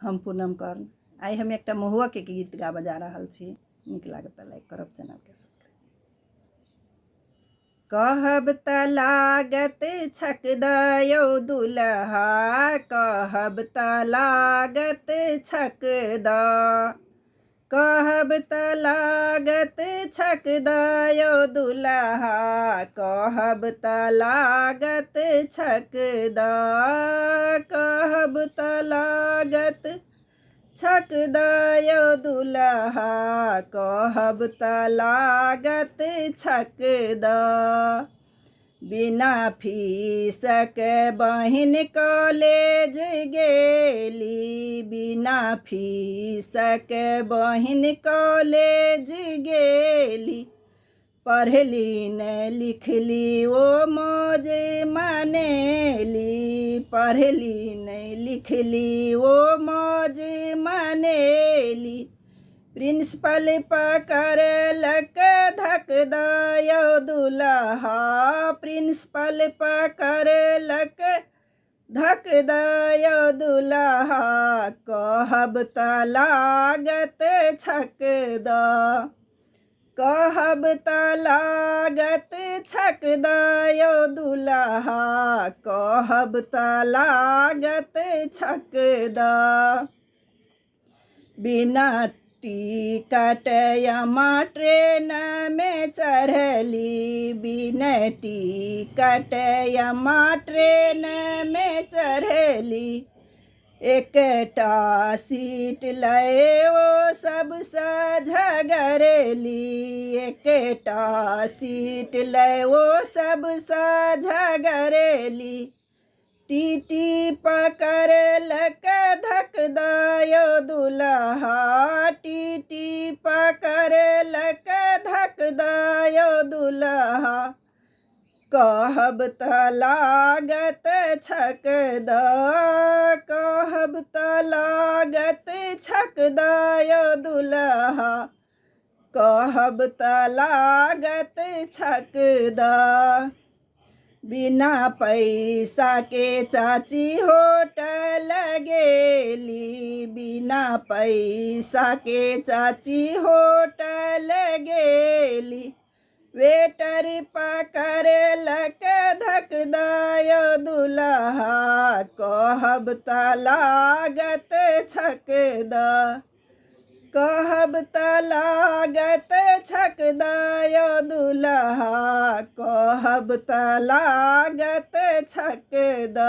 हम पूनम कर्ण आई हम एक महुआ के गीत गा बजा रहा छी। नीक लागत लाइक करब, चैनल के सब्सक्राइब। कहब त लागत छक दयो दुल्हा, कहब त लागत छक द, कहब त लागत छक दयो दुल्हा, कहब त लागत छक द, कहब त लागत छक दयो दुल्हा, कहब त लागत छक द। बिना फीस के बहिन कॉलेज गेली, बिना फीस के बहिन कॉलेज गेली, पढ़ली न लिखली ओ मौज मनेली, पढ़ली न लिखली ओ मौज मनेली। प्रिंसिपल पकड़लक धक दयो दुल्हा, प्रिंसिपल पकड़लक धक दयो दुल्हा, कहब त लागत छक द, कहब त लागत छक दयो दुल्हा, कहब त लागत छक द। बिना टिकट यमा ट्रेन में चढ़ली, बिना टिकट यमा ट्रेन में चढ़ली, एकटा सीट लय ओ सब झगड़ली, एकटा सीट लय ओ सब झगड़ली। टीटी पकड़लक धक दयो दुल्हा, टीटी पकड़लक धक दयो दुल्हा, कहब त लागत छक द, कहब त लागत छक दयो दुल्हा, कहब त लागत छक द। बिना पैसा के चाची होटल गेली, बिना पैसा के चाची होटल गेली, वेटर पकड़लक धक दयो दुल्हा, कहब त लागत छक द, कहब त लागत छक दयो दुल्हा, कहब त लागत छक द।